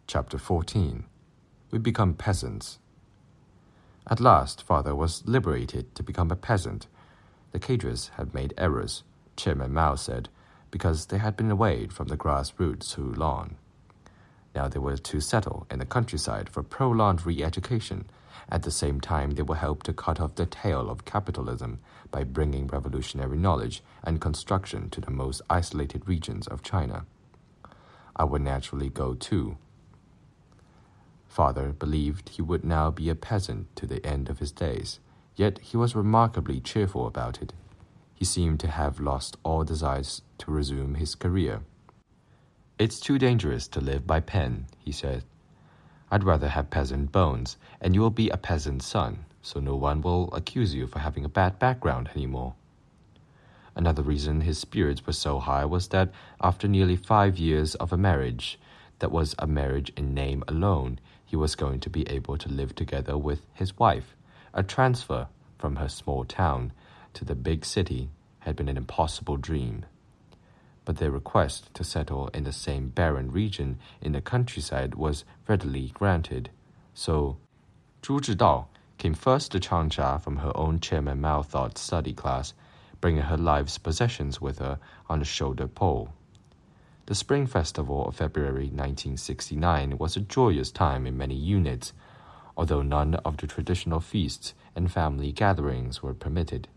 Chapter 14. We become peasants. At last, father was liberated to become a peasant. The cadres had made errors, Chairman Mao said, because they had been away from the grassroots too long. Now they were to settle in the countryside for prolonged re-education. At the same time, they will help to cut off the tail of capitalism by bringing revolutionary knowledge and construction to the most isolated regions of China. I would naturally go too. Father believed he would now be a peasant to the end of his days, yet he was remarkably cheerful about it. He seemed to have lost all desires to resume his career. "It's too dangerous to live by pen," he said. "I'd rather have peasant bones, and you will be a peasant's son, so no one will accuse you for having a bad background anymore." Another reason his spirits were so high was that after nearly 5 years of a marriage, that was a marriage in name alone, he was going to be able to live together with his wife. A transfer from her small town to the big city had been an impossible dream. But their request to settle in the same barren region in the countryside was readily granted. So, Zhu Zhidao came first to Changsha from her own Chairman Mao thought study class, bringing her life's possessions with her on a shoulder pole. The Spring Festival of February 1969 was a joyous time in many units, although none of the traditional feasts and family gatherings were permitted.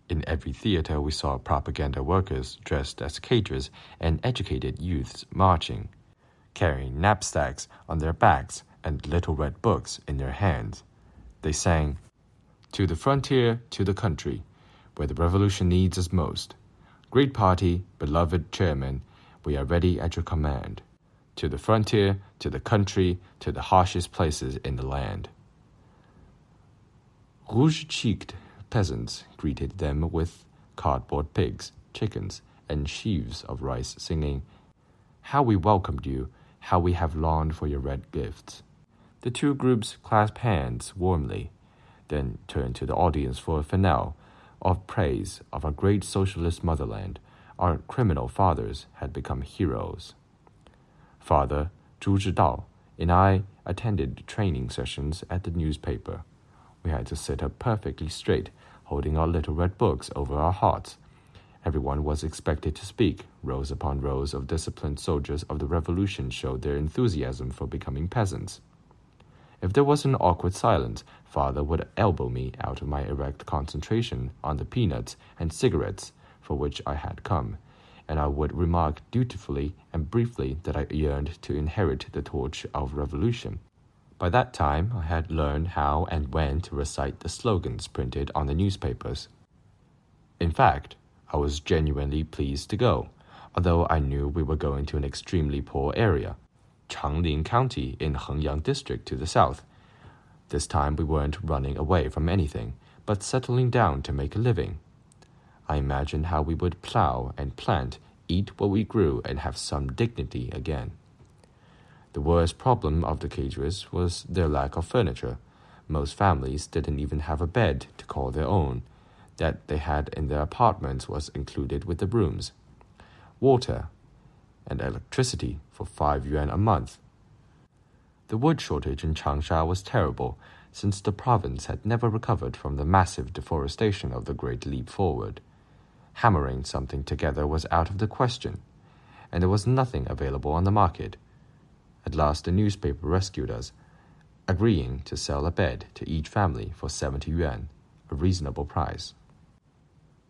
In every theater we saw propaganda workers dressed as cadres and educated youths marching, carrying knapsacks on their backs and little red books in their hands. They sang, "To the frontier, to the country, where the revolution needs us most. Great party, beloved chairman, we are ready at your command. To the frontier, to the country, to the harshest places in the land." Rouge-cheeked peasants greeted them with cardboard pigs, chickens, and sheaves of rice, singing, "How we welcomed you, how we have longed for your red gifts." The two groups clasped hands warmly, then turned to the audience for a finale of praise of our great socialist motherland. Our criminal fathers had become heroes. Father Zhu Zhidao and I attended training sessions at the newspaper. We had to sit up perfectly straight, holding our little red books over our hearts. Everyone was expected to speak. Rows upon rows of disciplined soldiers of the revolution showed their enthusiasm for becoming peasants. If there was an awkward silence, father would elbow me out of my erect concentration on the peanuts and cigarettes for which I had come, and I would remark dutifully and briefly that I yearned to inherit the torch of revolution. By that time, I had learned how and when to recite the slogans printed on the newspapers. In fact, I was genuinely pleased to go, although I knew we were going to an extremely poor area, Changling County in Hengyang District to the south. This time we weren't running away from anything, but settling down to make a living. I imagined how we would plow and plant, eat what we grew, and have some dignity again. The worst problem of the cadres was their lack of furniture. Most families didn't even have a bed to call their own. That they had in their apartments was included with the rooms. Water and electricity for 5 yuan a month. The wood shortage in Changsha was terrible, since the province had never recovered from the massive deforestation of the Great Leap Forward. Hammering something together was out of the question, and there was nothing available on the market. At last the newspaper rescued us, agreeing to sell a bed to each family for 70 yuan, a reasonable price.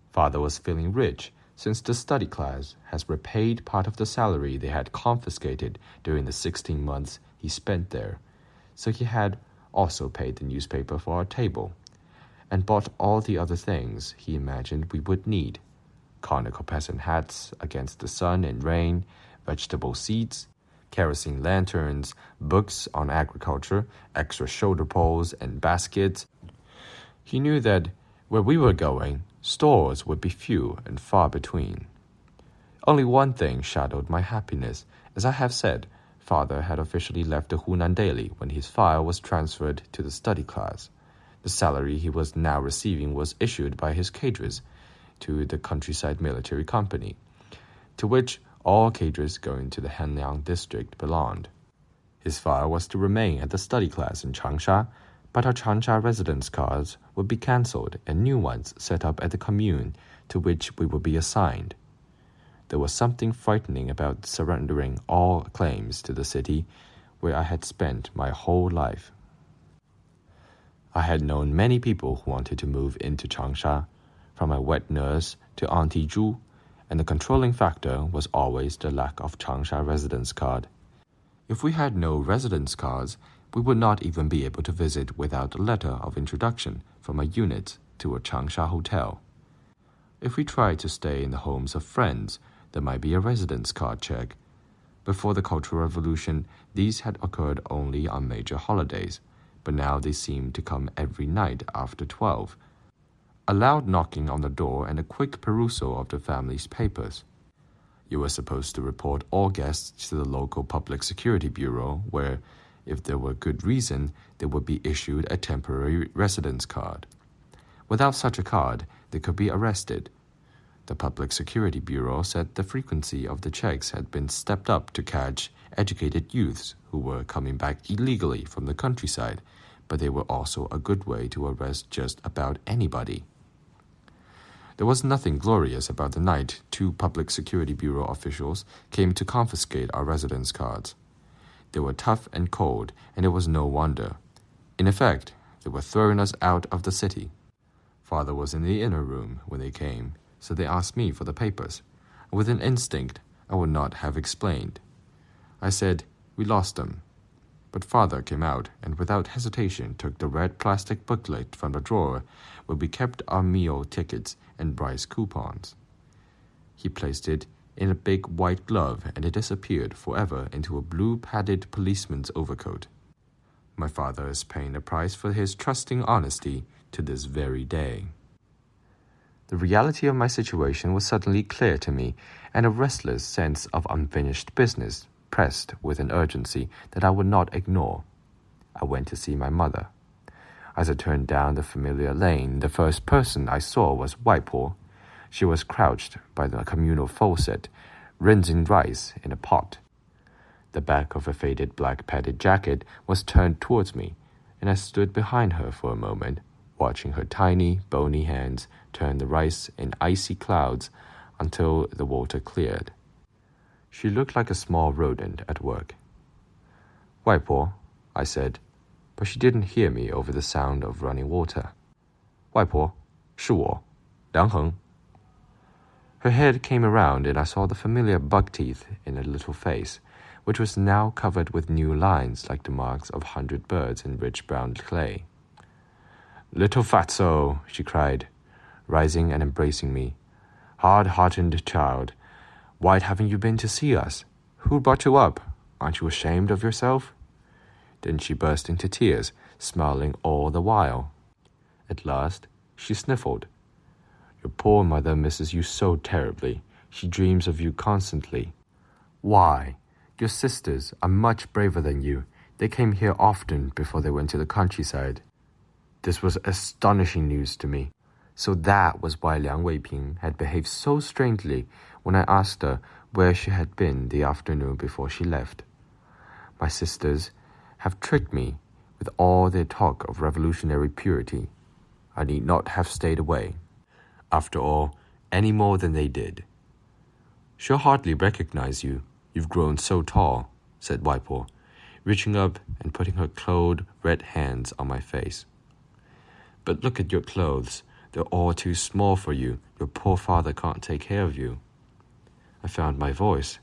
Father was feeling rich, since the study class has repaid part of the salary they had confiscated during the 16 months he spent there, so he had also paid the newspaper for our table, and bought all the other things he imagined we would need: conical peasant hats against the sun and rain, vegetable seeds, kerosene lanterns, books on agriculture, extra shoulder poles and baskets. He knew that where we were going, stores would be few and far between. Only one thing shadowed my happiness. As I have said, father had officially left the Hunan Daily when his file was transferred to the study class. The salary he was now receiving was issued by his cadres to the countryside military company, to which all cadres going to the Hengyang district belonged. His file was to remain at the study class in Changsha, but our Changsha residence cards would be cancelled and new ones set up at the commune to which we would be assigned. There was something frightening about surrendering all claims to the city where I had spent my whole life. I had known many people who wanted to move into Changsha, from my wet nurse to Auntie Zhu, and the controlling factor was always the lack of Changsha residence card. If we had no residence cards, we would not even be able to visit without a letter of introduction from a unit to a Changsha hotel. If we tried to stay in the homes of friends, there might be a residence card check. Before the Cultural Revolution, these had occurred only on major holidays, but now they seemed to come every night after 12. A loud knocking on the door and a quick perusal of the family's papers. You were supposed to report all guests to the local public security bureau, where, if there were good reason, they would be issued a temporary residence card. Without such a card, they could be arrested. The Public Security Bureau said the frequency of the checks had been stepped up to catch educated youths who were coming back illegally from the countryside, but they were also a good way to arrest just about anybody. There was nothing glorious about the night 2 Public Security Bureau officials came to confiscate our residence cards. They were tough and cold, and it was no wonder. In effect, they were throwing us out of the city. Father was in the inner room when they came, so they asked me for the papers. With an instinct, I would not have explained. I said, "We lost them." But Father came out and without hesitation took the red plastic booklet from the drawer where we kept our meal tickets and rice coupons. He placed it in a big white glove and it disappeared forever into a blue padded policeman's overcoat. My father is paying the price for his trusting honesty to this very day. The reality of my situation was suddenly clear to me, and a restless sense of unfinished business pressed with an urgency that I would not ignore. I went to see my mother. As I turned down the familiar lane, the first person I saw was Waipo. She was crouched by the communal faucet, rinsing rice in a pot. The back of her faded black padded jacket was turned towards me, and I stood behind her for a moment, watching her tiny, bony hands turn the rice in icy clouds until the water cleared. She looked like a small rodent at work. "Waipo," I said, but she didn't hear me over the sound of running water. "Waipo, 是我, Liang Heng." Her head came around and I saw the familiar buck teeth in her little face, which was now covered with new lines like the marks of 100 birds in rich brown clay. "Little fatso," she cried, rising and embracing me. "Hard-hearted child. Why haven't you been to see us? Who brought you up? Aren't you ashamed of yourself?" Then she burst into tears, smiling all the while. At last, she sniffled. "Your poor mother misses you so terribly. She dreams of you constantly." "Why? Your sisters are much braver than you. They came here often before they went to the countryside." This was astonishing news to me. So that was why Liang Weiping had behaved so strangely when I asked her where she had been the afternoon before she left. My sisters have tricked me with all their talk of revolutionary purity. I need not have stayed away, after all, any more than they did. "She'll hardly recognize you. You've grown so tall," said Waipo, reaching up and putting her cold, red hands on my face. "But look at your clothes. They're all too small for you. Your poor father can't take care of you." I found my voice.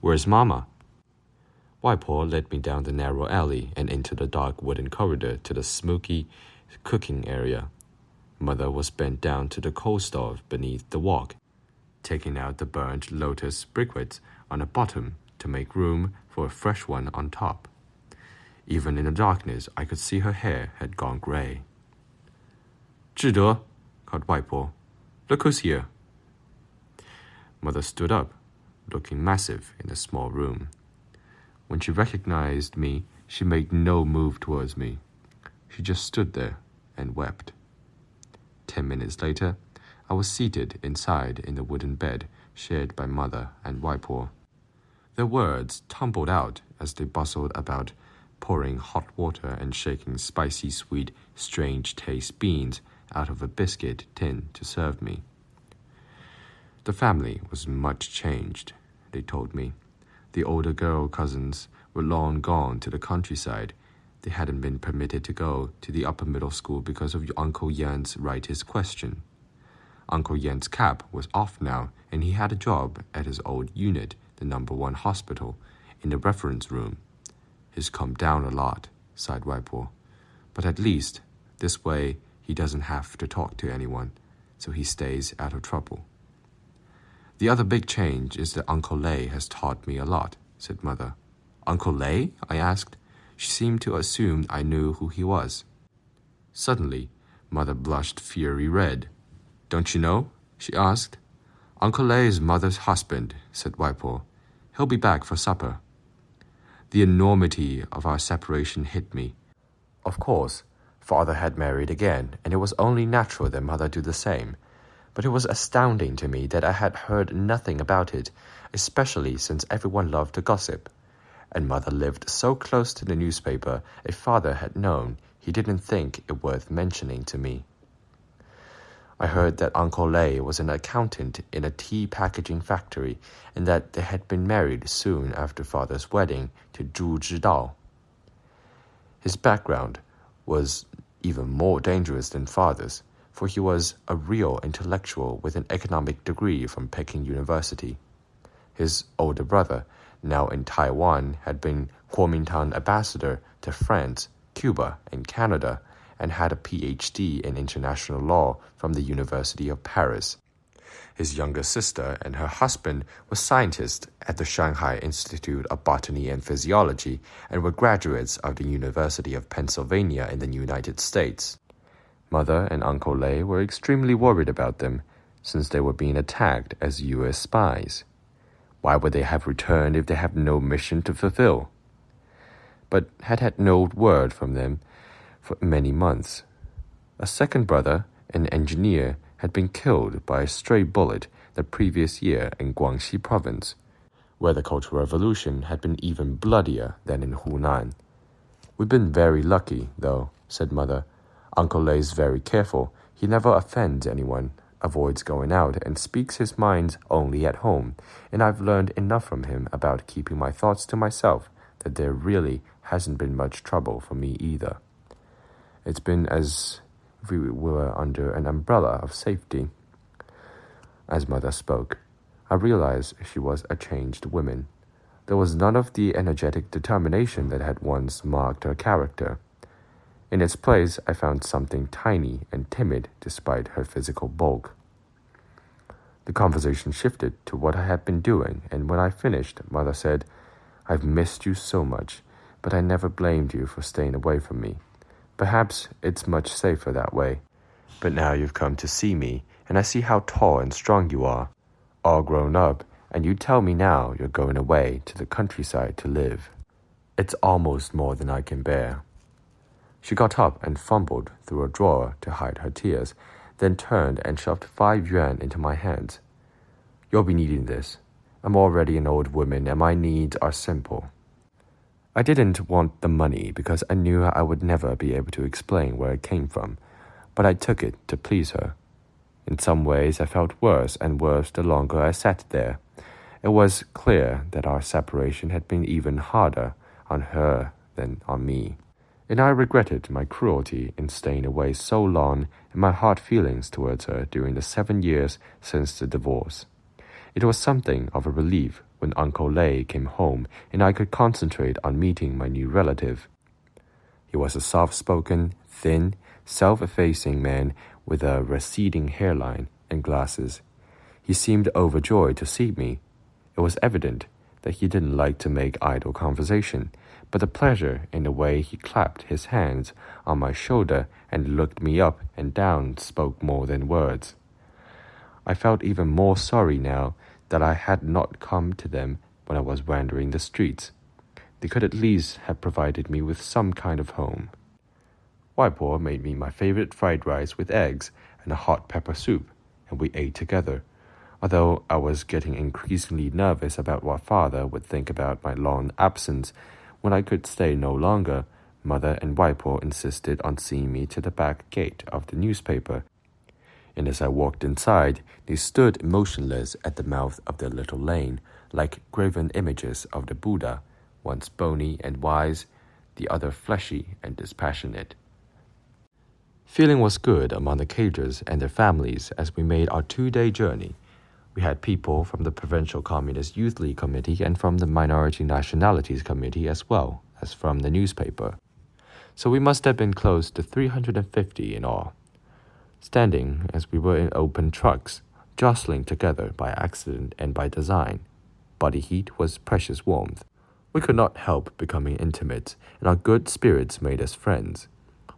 "Where's Mama?" Waipo led me down the narrow alley and into the dark wooden corridor to the smoky cooking area. Mother was bent down to the coal stove beneath the wok, taking out the burnt lotus briquettes on the bottom to make room for a fresh one on top. Even in the darkness, I could see her hair had gone gray. "Zhide," called Waipo. "Look who's here." Mother stood up, looking massive in the small room. When she recognized me, she made no move towards me. She just stood there and wept. 10 minutes later, I was seated inside in the wooden bed shared by Mother and Waipo. Their words tumbled out as they bustled about, pouring hot water and shaking spicy, sweet, strange-taste beans out of a biscuit tin to serve me. The family was much changed, they told me. The older girl cousins were long gone to the countryside. They hadn't been permitted to go to the upper middle school because of Uncle Yan's righteous question. Uncle Yan's cap was off now, and he had a job at his old unit, the number 1 hospital, in the reference room. He's come down a lot, sighed Waipo. But at least, this way, he doesn't have to talk to anyone, so he stays out of trouble. The other big change is that Uncle Lei has taught me a lot, said Mother. Uncle Lei? I asked. She seemed to assume I knew who he was. Suddenly, Mother blushed fiery red. Don't you know? She asked. Uncle Lei is Mother's husband, said Waipo. He'll be back for supper. The enormity of our separation hit me. Of course, Father had married again, and it was only natural that Mother do the same. But it was astounding to me that I had heard nothing about it, especially since everyone loved to gossip. And Mother lived so close to the newspaper, if Father had known, he didn't think it worth mentioning to me. I heard that Uncle Lei was an accountant in a tea packaging factory, and that they had been married soon after Father's wedding to Zhu Zhidao. His background was even more dangerous than Father's, for he was a real intellectual with an economic degree from Peking University. His older brother, now in Taiwan, had been Kuomintang ambassador to France, Cuba, and Canada, and had a PhD in international law from the University of Paris. His younger sister and her husband were scientists at the Shanghai Institute of Botany and Physiology and were graduates of the University of Pennsylvania in the United States. Mother and Uncle Lei were extremely worried about them, since they were being attacked as U.S. spies. Why would they have returned if they have no mission to fulfill? But had no word from them for many months. A second brother, an engineer, had been killed by a stray bullet the previous year in Guangxi province, where the Cultural Revolution had been even bloodier than in Hunan. We've been very lucky, though, said Mother. Uncle Lei's very careful. He never offends anyone, avoids going out, and speaks his mind only at home, and I've learned enough from him about keeping my thoughts to myself that there really hasn't been much trouble for me either. It's been as if we were under an umbrella of safety. As Mother spoke, I realized she was a changed woman. There was none of the energetic determination that had once marked her character. In its place, I found something tiny and timid despite her physical bulk. The conversation shifted to what I had been doing, and when I finished, Mother said, I've missed you so much, but I never blamed you for staying away from me. Perhaps it's much safer that way. But now you've come to see me, and I see how tall and strong you are, all grown up, and you tell me now you're going away to the countryside to live. It's almost more than I can bear. She got up and fumbled through a drawer to hide her tears, then turned and shoved 5 yuan into my hands. You'll be needing this. I'm already an old woman, and my needs are simple. I didn't want the money because I knew I would never be able to explain where it came from, but I took it to please her. In some ways, I felt worse and worse the longer I sat there. It was clear that our separation had been even harder on her than on me, and I regretted my cruelty in staying away so long and my hard feelings towards her during the 7 years since the divorce. It was something of a relief when Uncle Lei came home and I could concentrate on meeting my new relative. He was a soft-spoken, thin, self-effacing man with a receding hairline and glasses. He seemed overjoyed to see me. It was evident that he didn't like to make idle conversation, but the pleasure in the way he clapped his hands on my shoulder and looked me up and down spoke more than words. I felt even more sorry now that I had not come to them when I was wandering the streets. They could at least have provided me with some kind of home. Waipo made me my favorite fried rice with eggs and a hot pepper soup, and we ate together. Although I was getting increasingly nervous about what father would think about my long absence, when I could stay no longer, mother and Waipo insisted on seeing me to the back gate of the newspaper, and as I walked inside, they stood motionless at the mouth of the little lane, like graven images of the Buddha, once bony and wise, the other fleshy and dispassionate. Feeling was good among the cadres and their families as we made our 2-day journey. We had people from the Provincial Communist Youth League Committee and from the Minority Nationalities Committee as well as from the newspaper. So we must have been close to 350 in all. Standing as we were in open trucks, jostling together by accident and by design. Body heat was precious warmth. We could not help becoming intimate, and our good spirits made us friends.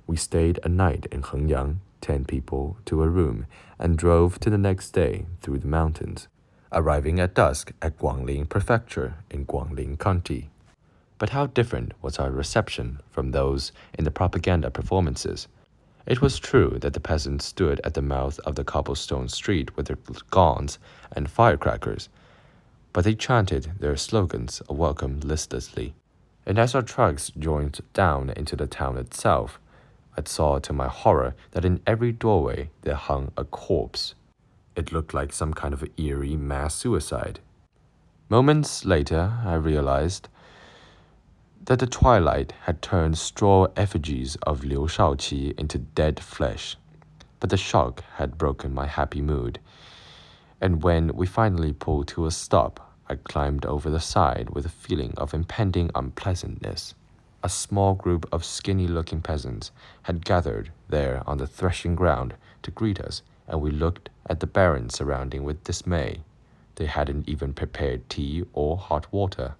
We stayed a night in Heng, 10 people to a room, and drove to the next day through the mountains, arriving at dusk at Guangling Prefecture in Guangling County. But how different was our reception from those in the propaganda performances. It was true that the peasants stood at the mouth of the cobblestone street with their gongs and firecrackers, but they chanted their slogans of welcome listlessly. And as our trucks joined down into the town itself, I saw to my horror that in every doorway there hung a corpse. It looked like some kind of eerie mass suicide. Moments later, I realized that the twilight had turned straw effigies of Liu Shaoqi into dead flesh. But the shock had broken my happy mood, and when we finally pulled to a stop, I climbed over the side with a feeling of impending unpleasantness. A small group of skinny-looking peasants had gathered there on the threshing ground to greet us, and we looked at the barren surrounding with dismay. They hadn't even prepared tea or hot water.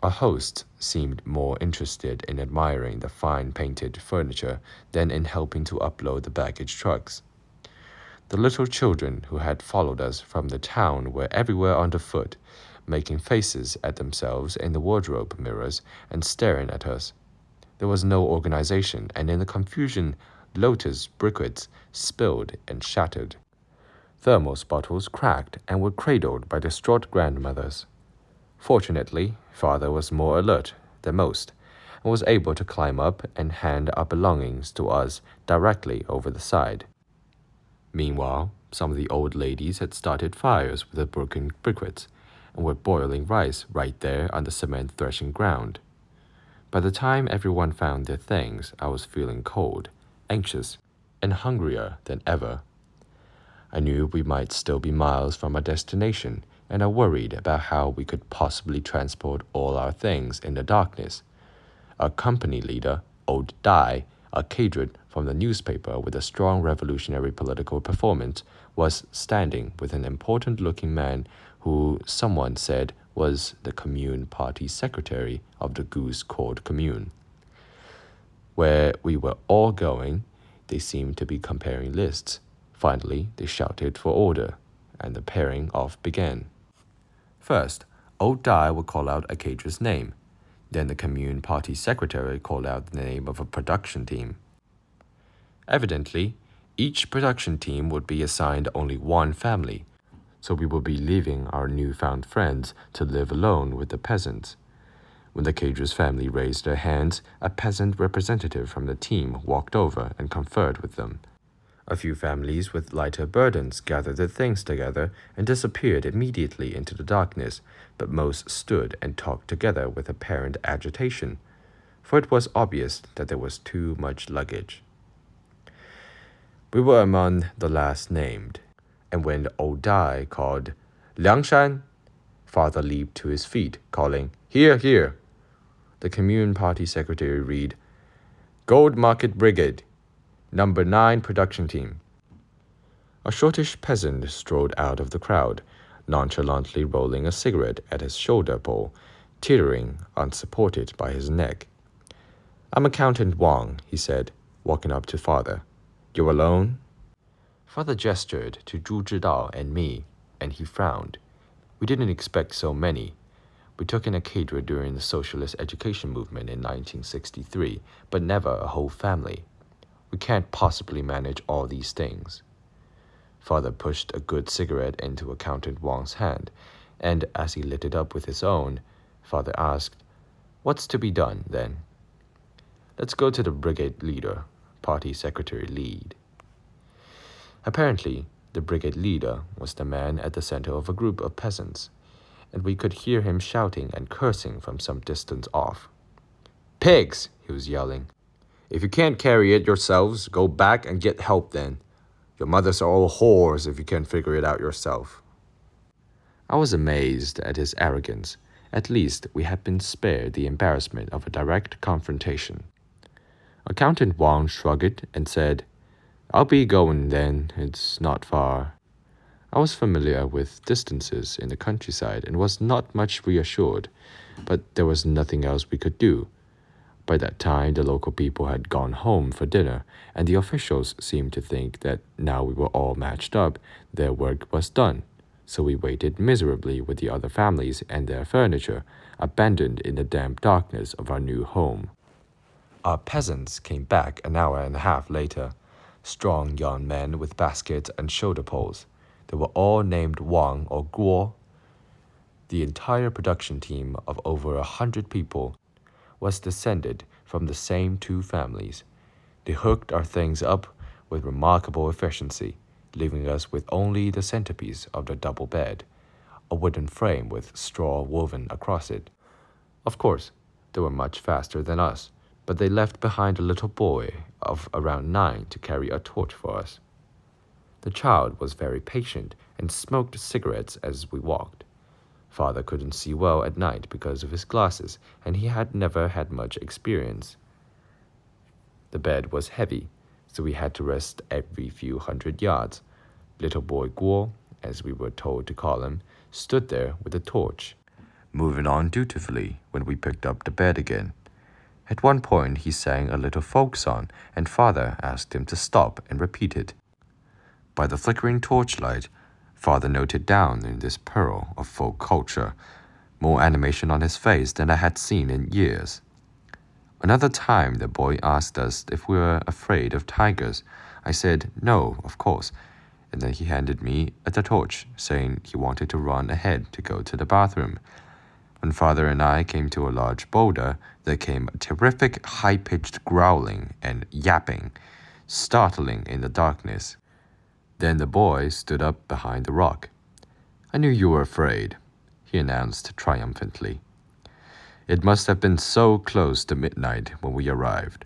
Our host seemed more interested in admiring the fine painted furniture than in helping to upload the baggage trucks. The little children who had followed us from the town were everywhere underfoot, making faces at themselves in the wardrobe mirrors and staring at us. There was no organization, and in the confusion, lotus briquettes spilled and shattered. Thermos bottles cracked and were cradled by distraught grandmothers. Fortunately, father was more alert than most, and was able to climb up and hand our belongings to us directly over the side. Meanwhile, some of the old ladies had started fires with the broken briquettes, and were boiling rice right there on the cement threshing ground. By the time everyone found their things, I was feeling cold, anxious, and hungrier than ever. I knew we might still be miles from our destination, and I worried about how we could possibly transport all our things in the darkness. Our company leader, Old Dai, a cadre from the newspaper with a strong revolutionary political performance, was standing with an important-looking man who someone said was the Commune Party secretary of the Goose Court Commune. Where we were all going, they seemed to be comparing lists. Finally, they shouted for order, and the pairing off began. First, Old Dai would call out a cadre's name. Then the Commune Party secretary called out the name of a production team. Evidently, each production team would be assigned only one family, so we would be leaving our newfound friends to live alone with the peasants. When the cadre's family raised their hands, a peasant representative from the team walked over and conferred with them. A few families with lighter burdens gathered their things together and disappeared immediately into the darkness, but most stood and talked together with apparent agitation, for it was obvious that there was too much luggage. We were among the last named, and when Old Dai called, "Liang," father leaped to his feet, calling, "Here, here." The Commune Party secretary read, "Gold Market Brigade, Number 9 production team." A shortish peasant strolled out of the crowd, nonchalantly rolling a cigarette at his shoulder pole, teetering unsupported by his neck. "I'm Accountant Wang," he said, walking up to father. "You alone?" Father gestured to Zhu Zhidao and me, and he frowned. We didn't expect so many. We took in a cadre during the socialist education movement in 1963, but never a whole family. We can't possibly manage all these things. Father pushed a good cigarette into Accountant Wang's hand, and as he lit it up with his own, Father asked, "What's to be done, then?" "Let's go to the brigade leader," Party Secretary lead. Apparently, the brigade leader was the man at the center of a group of peasants, and we could hear him shouting and cursing from some distance off. "Pigs!" he was yelling. "If you can't carry it yourselves, go back and get help then. Your mothers are all whores if you can't figure it out yourself." I was amazed at his arrogance. At least we had been spared the embarrassment of a direct confrontation. Accountant Wang shrugged and said, "I'll be going then, it's not far." I was familiar with distances in the countryside and was not much reassured, but there was nothing else we could do. By that time, the local people had gone home for dinner, and the officials seemed to think that now we were all matched up, their work was done. So we waited miserably with the other families and their furniture, abandoned in the damp darkness of our new home. Our peasants came back an hour and a half later, strong young men with baskets and shoulder poles. They were all named Wang or Guo. The entire production team of over 100 people was descended from the same two families. They hooked our things up with remarkable efficiency, leaving us with only the centerpiece of the double bed, a wooden frame with straw woven across it. Of course, they were much faster than us, but they left behind a little boy of around 9 to carry a torch for us. The child was very patient and smoked cigarettes as we walked. Father couldn't see well at night because of his glasses, and he had never had much experience. The bed was heavy, so we had to rest every few hundred yards. Little boy Guo, as we were told to call him, stood there with a torch, moving on dutifully when we picked up the bed again. At one point he sang a little folk song, and Father asked him to stop and repeat it. By the flickering torchlight, Father noted down in this pearl of folk culture more animation on his face than I had seen in years. Another time the boy asked us if we were afraid of tigers. I said, "No, of course," and then he handed me the torch, saying he wanted to run ahead to go to the bathroom. When Father and I came to a large boulder, there came a terrific high-pitched growling and yapping, startling in the darkness. Then the boy stood up behind the rock. "I knew you were afraid," he announced triumphantly. It must have been so close to midnight when we arrived.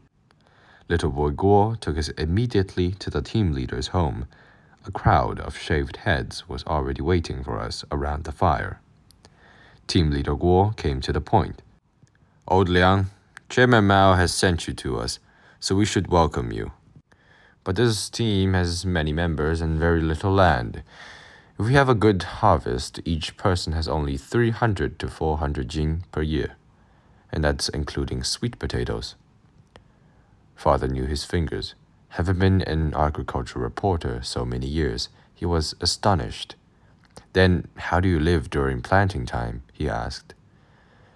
Little boy Guo took us immediately to the team leader's home. A crowd of shaved heads was already waiting for us around the fire. Team leader Guo came to the point. "Old Liang, Chairman Mao has sent you to us, so we should welcome you. But this team has many members and very little land. If we have a good harvest, each person has only 300 to 400 jing per year, and that's including sweet potatoes." Father knew his fingers. Having been an agricultural reporter so many years, he was astonished. "Then how do you live during planting time?" he asked.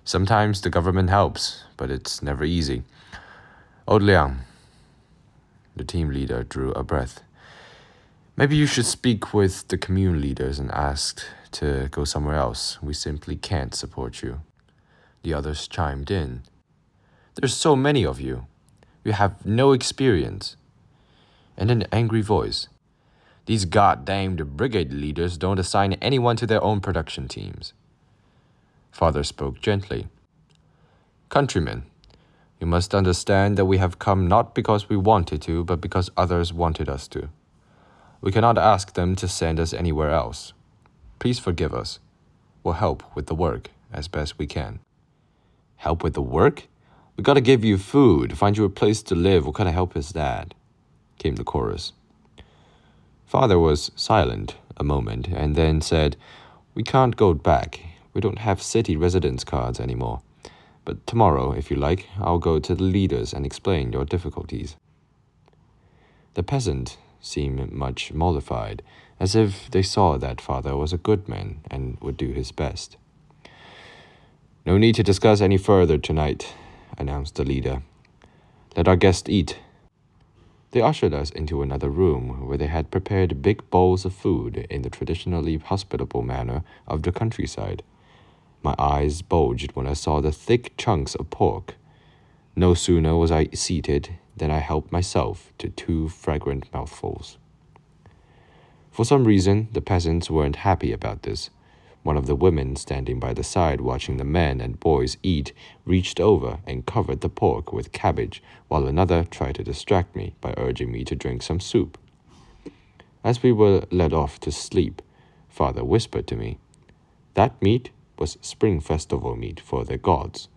"Sometimes the government helps, but it's never easy. Old Liang," the team leader drew a breath, "maybe you should speak with the commune leaders and ask to go somewhere else. We simply can't support you." The others chimed in. "There's so many of you. You have no experience." And in an angry voice, "These goddamned brigade leaders don't assign anyone to their own production teams." Father spoke gently. "Countrymen, you must understand that we have come not because we wanted to, but because others wanted us to. We cannot ask them to send us anywhere else. Please forgive us. We'll help with the work as best we can." "Help with the work? We gotta give you food, find you a place to live. What kind of help is that?" came the chorus. Father was silent a moment and then said, "We can't go back. We don't have city residence cards anymore. But tomorrow, if you like, I'll go to the leaders and explain your difficulties." The peasant seemed much mollified, as if they saw that Father was a good man and would do his best. "No need to discuss any further tonight," announced the leader. "Let our guest eat." They ushered us into another room where they had prepared big bowls of food in the traditionally hospitable manner of the countryside. My eyes bulged when I saw the thick chunks of pork. No sooner was I seated than I helped myself to 2 fragrant mouthfuls. For some reason, the peasants weren't happy about this. One of the women standing by the side watching the men and boys eat reached over and covered the pork with cabbage, while another tried to distract me by urging me to drink some soup. As we were led off to sleep, Father whispered to me, "That meat was spring festival meat for their gods.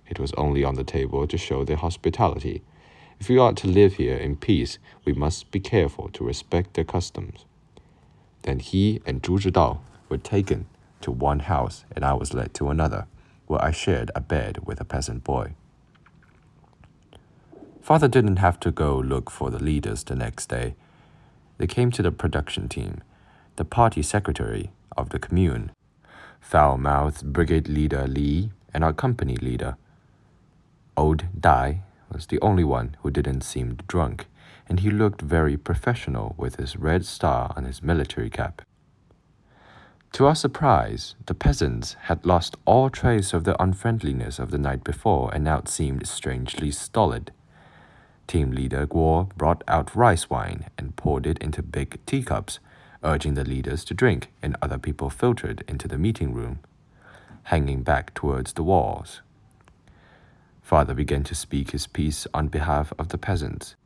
It was only on the table to show their hospitality. If we ought to live here in peace, we must be careful to respect their customs." Then he and Zhu Zhidao were taken to one house, and I was led to another, where I shared a bed with a peasant boy. Father didn't have to go look for the leaders the next day. They came to the production team, the party secretary of the commune, foul-mouthed brigade leader Li, and our company leader. Old Dai was the only one who didn't seem drunk, and he looked very professional with his red star on his military cap. To our surprise, the peasants had lost all trace of the unfriendliness of the night before and now seemed strangely stolid. Team leader Guo brought out rice wine and poured it into big teacups, urging the leaders to drink, and other people filtered into the meeting room, hanging back towards the walls. Father began to speak his piece on behalf of the peasants,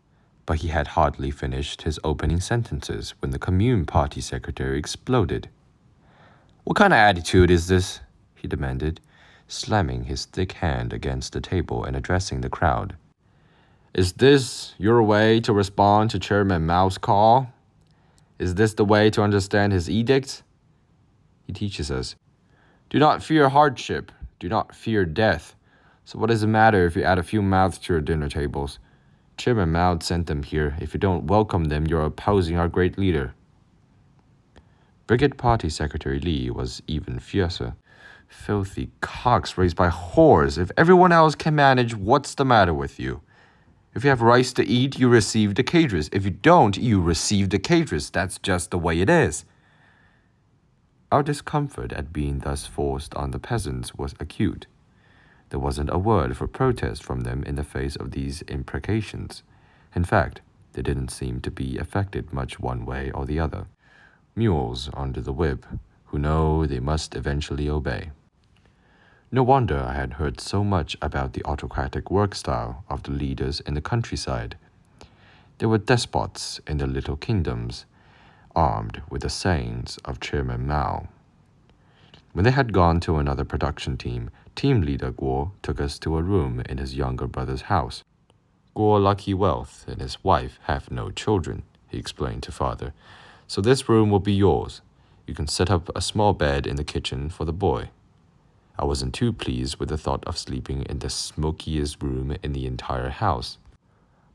but he had hardly finished his opening sentences when the commune party secretary exploded. "What kind of attitude is this?" he demanded, slamming his thick hand against the table and addressing the crowd. "Is this your way to respond to Chairman Mao's call? Is this the way to understand his edicts? He teaches us, do not fear hardship, do not fear death. So what does it matter if you add a few mouths to your dinner tables? Chairman Mao sent them here. If you don't welcome them, you're opposing our great leader." Brigade Party Secretary Li was even fiercer. "Filthy cocks raised by whores. If everyone else can manage, what's the matter with you? If you have rice to eat, you receive the cadres. If you don't, you receive the cadres. That's just the way it is." Our discomfort at being thus forced on the peasants was acute. There wasn't a word for protest from them in the face of these imprecations. In fact, they didn't seem to be affected much one way or the other. Mules under the whip, who know they must eventually obey. No wonder I had heard so much about the autocratic work style of the leaders in the countryside. They were despots in their little kingdoms, armed with the sayings of Chairman Mao. When they had gone to another production team leader Guo took us to a room in his younger brother's house. "Guo lucky wealth and his wife have no children," he explained to Father. "So this room will be yours. You can set up a small bed in the kitchen for the boy." I wasn't too pleased with the thought of sleeping in the smokiest room in the entire house,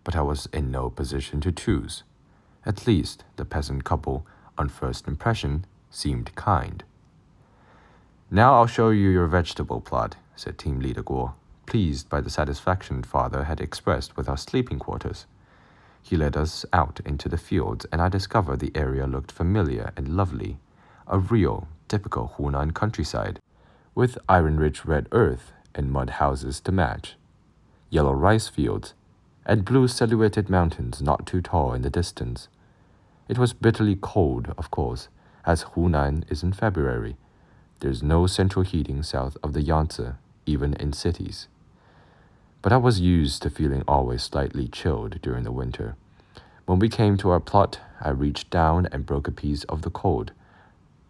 but I was in no position to choose. At least the peasant couple, on first impression, seemed kind. "Now I'll show you your vegetable plot," said Team Leader Guo, pleased by the satisfaction Father had expressed with our sleeping quarters. He led us out into the fields, and I discovered the area looked familiar and lovely, a real, typical Hunan countryside, with iron-rich red earth and mud houses to match, yellow rice fields, and blue silhouetted mountains not too tall in the distance. It was bitterly cold, of course, as Hunan is in February. There's no central heating south of the Yangtze, even in cities. But I was used to feeling always slightly chilled during the winter. When we came to our plot, I reached down and broke a piece of the cold,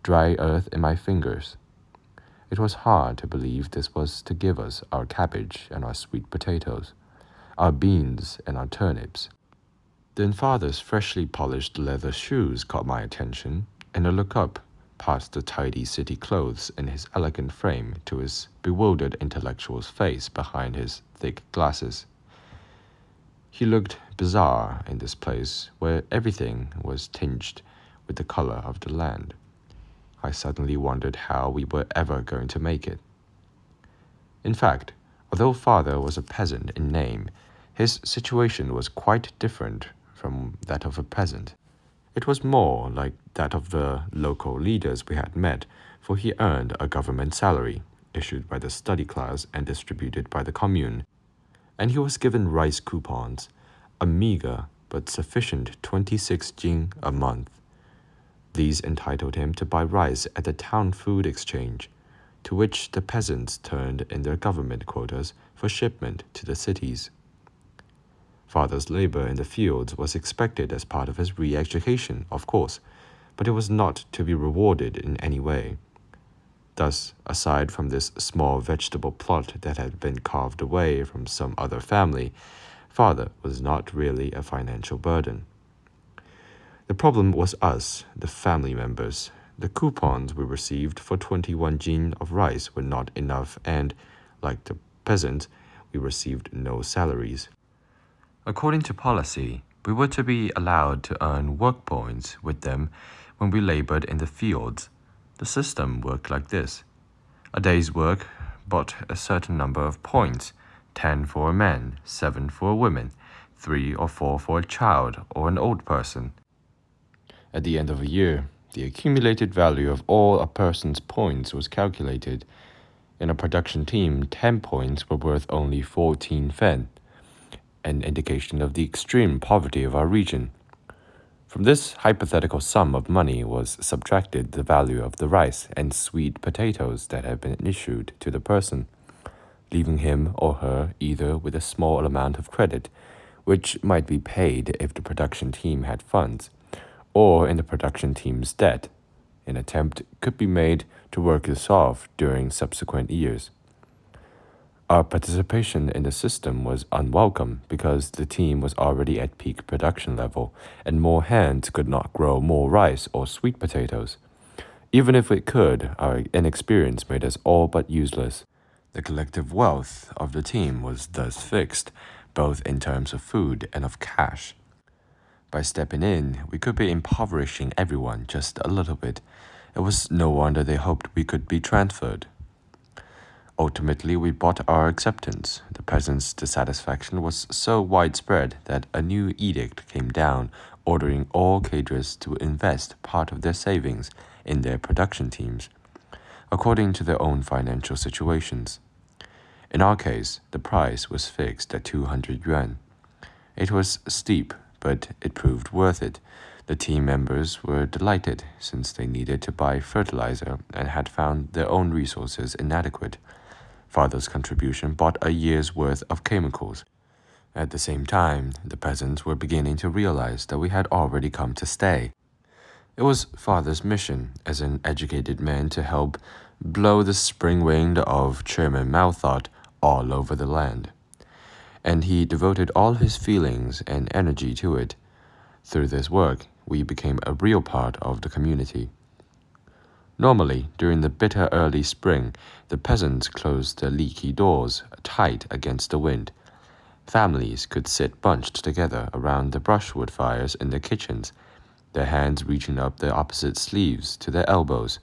dry earth in my fingers. It was hard to believe this was to give us our cabbage and our sweet potatoes, our beans and our turnips. Then Father's freshly polished leather shoes caught my attention, and I looked up past the tidy city clothes in his elegant frame to his bewildered intellectual's face behind his thick glasses. He looked bizarre in this place where everything was tinged with the color of the land. I suddenly wondered how we were ever going to make it. In fact, although Father was a peasant in name, his situation was quite different from that of a peasant. It was more like that of the local leaders we had met, for he earned a government salary, issued by the study class and distributed by the commune, and he was given rice coupons, a meager but sufficient 26 jing a month. These entitled him to buy rice at the town food exchange, to which the peasants turned in their government quotas for shipment to the cities. Father's labor in the fields was expected as part of his re-education, of course, but it was not to be rewarded in any way. Thus, aside from this small vegetable plot that had been carved away from some other family, Father was not really a financial burden. The problem was us, the family members. The coupons we received for 21 jin of rice were not enough, and, like the peasants, we received no salaries. According to policy, we were to be allowed to earn work points with them when we labored in the fields. The system worked like this. A day's work bought a certain number of points, 10 for a man, 7 for a woman, 3 or 4 for a child or an old person. At the end of a year, the accumulated value of all a person's points was calculated. In a production team, 10 points were worth only 14 fen, an indication of the extreme poverty of our region. From this hypothetical sum of money was subtracted the value of the rice and sweet potatoes that had been issued to the person, leaving him or her either with a small amount of credit, which might be paid if the production team had funds, or in the production team's debt. An attempt could be made to work this off during subsequent years. Our participation in the system was unwelcome because the team was already at peak production level, and more hands could not grow more rice or sweet potatoes. Even if it could, our inexperience made us all but useless. The collective wealth of the team was thus fixed, both in terms of food and of cash. By stepping in, we could be impoverishing everyone just a little bit. It was no wonder they hoped we could be transferred. Ultimately, we bought our acceptance. The peasants' dissatisfaction was so widespread that a new edict came down ordering all cadres to invest part of their savings in their production teams, according to their own financial situations. In our case, the price was fixed at 200 yuan. It was steep, but it proved worth it. The team members were delighted since they needed to buy fertilizer and had found their own resources inadequate. Father's contribution bought a year's worth of chemicals. At the same time, the peasants were beginning to realize that we had already come to stay. It was Father's mission as an educated man to help blow the spring wind of Chairman Mao thought all over the land, and he devoted all his feelings and energy to it. Through this work, we became a real part of the community. Normally, during the bitter early spring, the peasants closed their leaky doors tight against the wind. Families could sit bunched together around the brushwood fires in their kitchens, their hands reaching up their opposite sleeves to their elbows,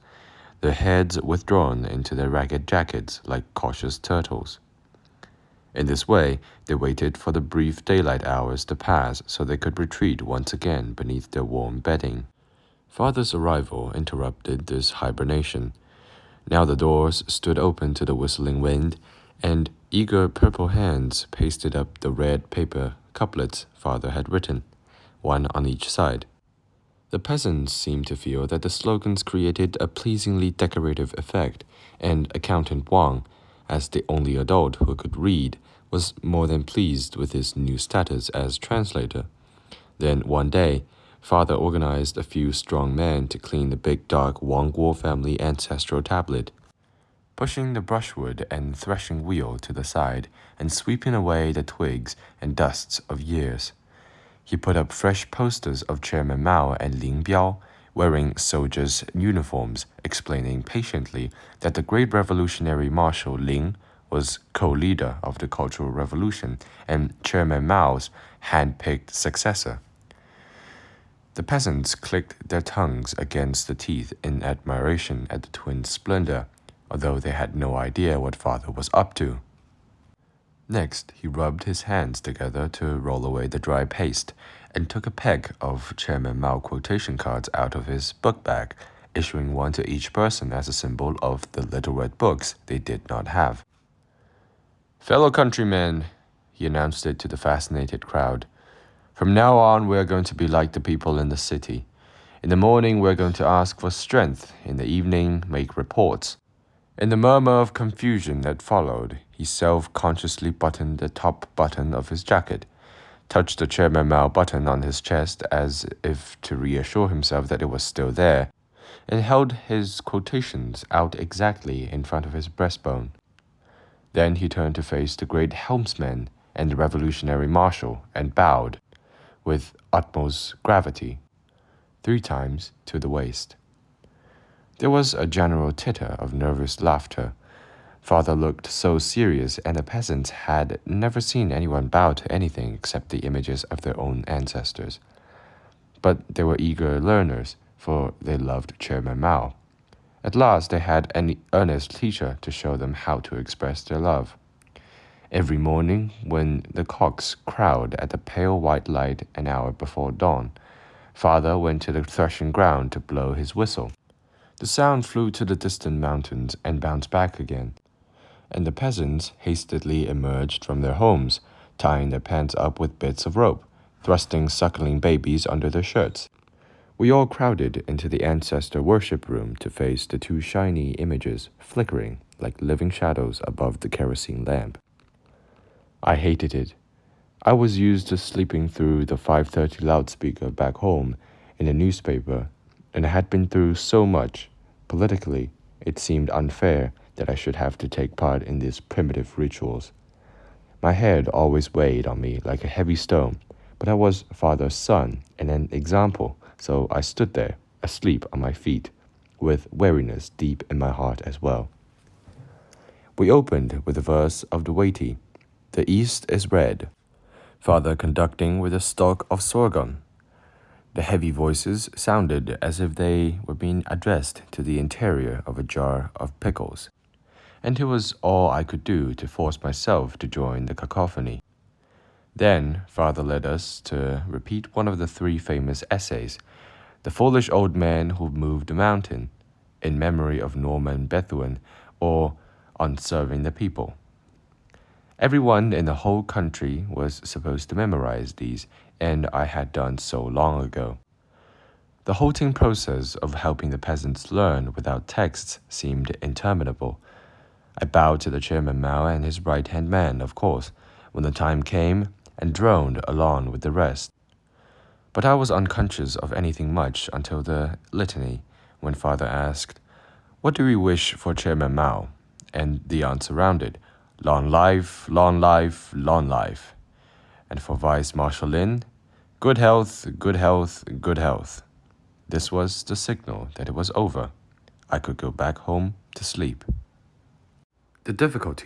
their heads withdrawn into their ragged jackets like cautious turtles. In this way, they waited for the brief daylight hours to pass so they could retreat once again beneath their warm bedding. Father's arrival interrupted this hibernation. Now the doors stood open to the whistling wind, and eager purple hands pasted up the red paper couplets Father had written, one on each side. The peasants seemed to feel that the slogans created a pleasingly decorative effect, and Accountant Wang, as the only adult who could read, was more than pleased with his new status as translator. Then one day, Father organized a few strong men to clean the big dark Wang Guo family ancestral tablet. Pushing the brushwood and threshing wheel to the side and sweeping away the twigs and dusts of years, he put up fresh posters of Chairman Mao and Ling Biao, wearing soldiers' uniforms, explaining patiently that the great revolutionary Marshal Liang was co-leader of the Cultural Revolution and Chairman Mao's hand-picked successor. The peasants clicked their tongues against the teeth in admiration at the twins' splendor, although they had no idea what Father was up to. Next, he rubbed his hands together to roll away the dry paste and took a peg of Chairman Mao quotation cards out of his book bag, issuing one to each person as a symbol of the little red books they did not have. "Fellow countrymen," he announced it to the fascinated crowd, "from now on we're going to be like the people in the city. In the morning we're going to ask for strength, in the evening make reports." In the murmur of confusion that followed, he self-consciously buttoned the top button of his jacket, touched the Chairman Mao button on his chest as if to reassure himself that it was still there, and held his quotations out exactly in front of his breastbone. Then he turned to face the great helmsman and the revolutionary marshal and bowed, with utmost gravity, 3 times to the waist. There was a general titter of nervous laughter. Father looked so serious, and the peasants had never seen anyone bow to anything except the images of their own ancestors. But they were eager learners, for they loved Chairman Mao. At last they had an earnest teacher to show them how to express their love. Every morning, when the cocks crowed at the pale white light an hour before dawn, Father went to the threshing ground to blow his whistle. The sound flew to the distant mountains and bounced back again, and the peasants hastily emerged from their homes, tying their pants up with bits of rope, thrusting suckling babies under their shirts. We all crowded into the ancestor worship room to face the 2 shiny images flickering like living shadows above the kerosene lamp. I hated it. I was used to sleeping through the 5:30 loudspeaker back home in the newspaper, and I had been through so much. Politically, it seemed unfair that I should have to take part in these primitive rituals. My head always weighed on me like a heavy stone, but I was Father's son and an example, so I stood there, asleep on my feet, with weariness deep in my heart as well. We opened with a verse of the weighty, "The East is red," Father conducting with a stalk of sorghum. The heavy voices sounded as if they were being addressed to the interior of a jar of pickles, and it was all I could do to force myself to join the cacophony. Then Father led us to repeat one of the 3 famous essays, "The Foolish Old Man Who Moved the Mountain," in memory of Norman Bethune, or "On Serving the People." Everyone in the whole country was supposed to memorize these, and I had done so long ago. The halting process of helping the peasants learn without texts seemed interminable. I bowed to the Chairman Mao and his right-hand man, of course, when the time came, and droned along with the rest. But I was unconscious of anything much until the litany, when Father asked, "What do we wish for Chairman Mao?" And the answer rounded, "Long life, long life, long life." And for Vice Marshal Lin, "Good health, good health, good health." This was the signal that it was over. I could go back home to sleep. The difficulty